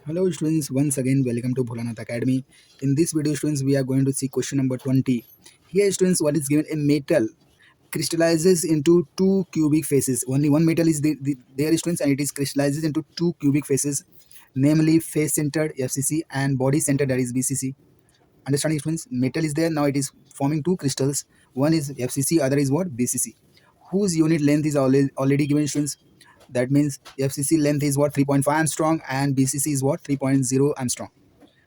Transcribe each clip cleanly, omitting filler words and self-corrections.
Hello students, once again welcome to BholanathAcademy. In this video students, we are going to see question number 20. Here students, what is given? A metal crystallizes into two cubic faces. Only one metal is there students, and it is crystallizes into two cubic faces, namely face centered FCC and body centered, that is BCC. Understanding students? Metal is there, now it is forming two crystals. One is FCC, other is what? BCC, whose unit length is already given students. That means FCC length is what? 3.5 Armstrong, and BCC is what? 3.0 Armstrong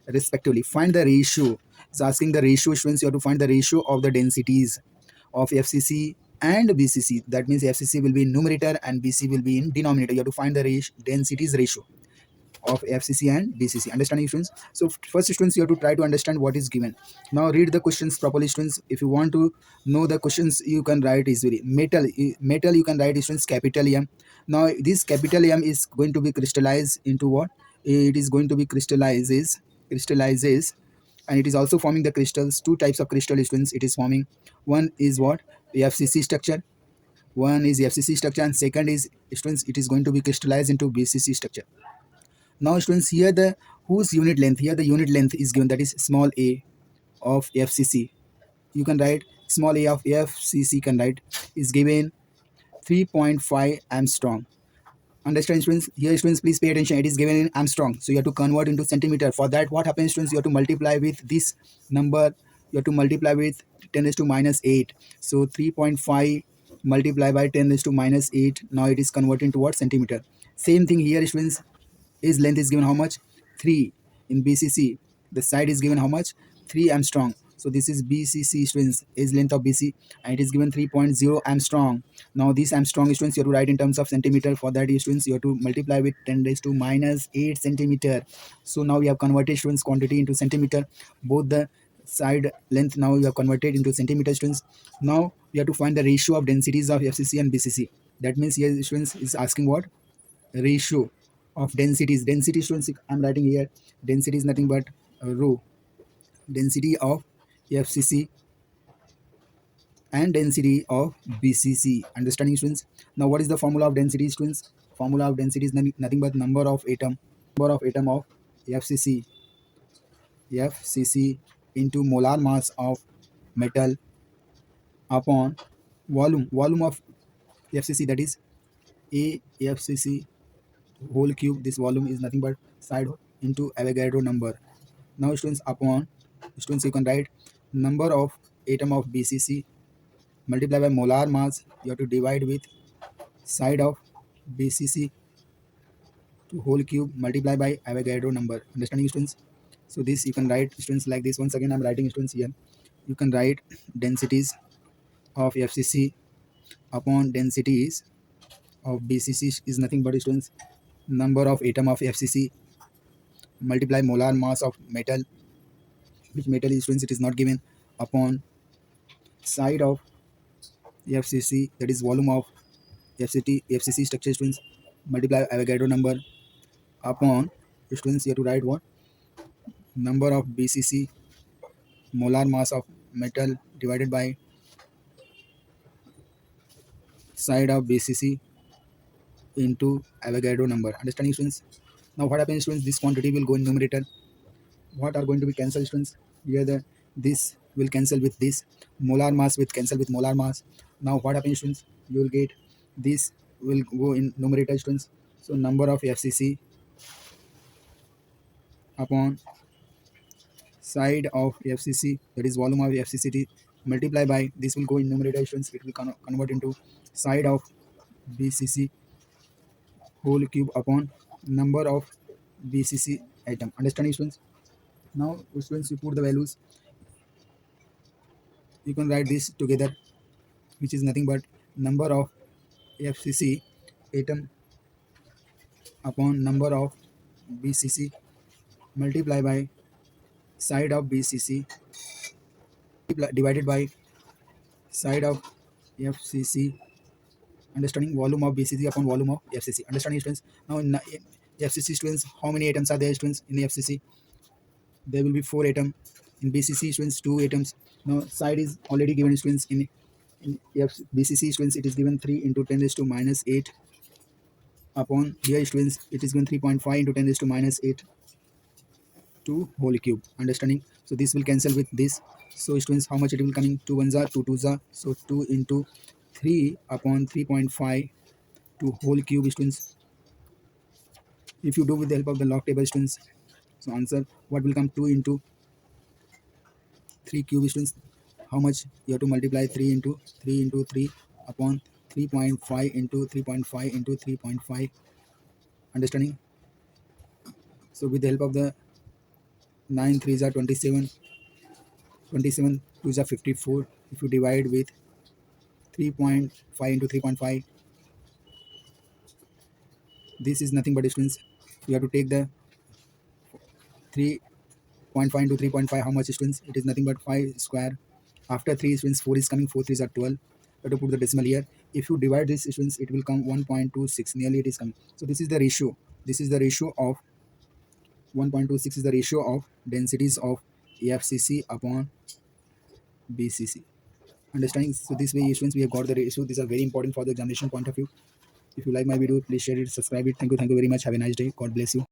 respectively. Find the ratio. It's asking the ratio students. You have to find the ratio of the densities of FCC and BCC. That means FCC will be in numerator and BC will be in denominator. You have to find the densities ratio of FCC and BCC. Understanding students? So first students, you have to try to understand what is given. Now read the questions properly students. If you want to know the questions, you can write easily. Metal you can write students capital M. Now this capital M is going to be crystallized into what? It is going to be crystallizes, and it is also forming the crystals. Two types of crystal students it is forming. One is what? FCC structure. One is FCC structure, and second is students, it is going to be crystallized into BCC structure. Now students, here the whose unit length, here the unit length is given, that is small a of FCC. You can write small a of FCC, can write, is given 3.5 Armstrong. Understand students? Here students, please pay attention, it is given in Armstrong, so you have to convert into centimeter. For that, what happens students, you have to multiply with this number. You have to multiply with 10 raised to minus 8. So 3.5 multiplied by 10 raised to minus 8. Now it is converted to what? Centimeter. Same thing here students, his length is given how much? 3. In BCC, the side is given how much? 3 Armstrong. So this is BCC students, is length of BC, and it is given 3.0 Armstrong. Now this Armstrong students, you have to write in terms of centimeter. For that students, you have to multiply with 10 raised to minus 8 centimeter. So now we have converted students quantity into centimeter. Both the side length now you have converted into centimeter students. Now you have to find the ratio of densities of FCC and BCC. That means here students is asking what? Ratio of densities. Density students, I'm writing here, density is nothing but rho. Density of FCC and density of BCC. Understanding students? Now what is the formula of density students? Formula of density is nothing but number of atom of FCC into molar mass of metal upon volume of FCC, that is a FCC whole cube. This volume is nothing but side into Avogadro number. Now students, upon students, you can write number of atom of BCC multiplied by molar mass. You have to divide with side of BCC to whole cube multiplied by Avogadro number. Understanding students? So this you can write students like this. Once again, I'm writing students here. You can write densities of FCC upon densities of BCC is nothing but students number of atom of FCC multiply molar mass of metal, which metal is students, it is not given, upon side of FCC, that is volume of FCC structure students, multiply Avogadro number upon students, you have to write what? Number of BCC molar mass of metal divided by side of BCC into Avogadro number. Understanding students? Now what happens students, this quantity will go in numerator. What are going to be cancelled students? Here the this will cancel with this, molar mass will cancel with molar mass. Now what happens students, you will get this will go in numerator students. So number of FCC upon side of FCC, that is volume of FCC, multiply by this will go in numerator students, it will convert into side of BCC whole cube upon number of BCC atom. Understanding students? Now students, you put the values, you can write this together, which is nothing but number of FCC atom upon number of BCC multiply by side of BCC divided by side of FCC. Understanding? Volume of BCC upon volume of FCC. Understanding students? Now in FCC students, how many atoms are there students in FCC? There will be 4 atoms. In BCC students, 2 atoms. Now side is already given students. In BCC students, it is given 3 into 10 raised to minus 8 upon here students, it is given 3.5 into 10 raised to minus 8 2 whole cube. Understanding? So this will cancel with this. So students, how much it will coming? 2 ones are 2 twos are. So 2 into 3 upon 3.5 to whole cube students. If you do with the help of the log table students, so answer what will come? 2 into 3 cube students. How much? You have to multiply 3 into 3 upon 3.5 into 3.5 into 3.5. Understanding? So with the help of the 9 3s are 27, 27 2s are 54. If you divide with 3.5 into 3.5, this is nothing but students. You have to take the 3.5 into 3.5. How much students? It is nothing but 5 square. After 3 students, 4 is coming. 4 3s are 12. You have to put the decimal here. If you divide this students, it will come 1.26. Nearly it is coming. So this is the ratio. This is the ratio of 1.26 is the ratio of densities of FCC upon BCC. Understanding? So this way students, we have got the ratio. These are very important for the examination point of view. If you like my video, please share it, subscribe it. Thank you very much. Have a nice day. God bless you.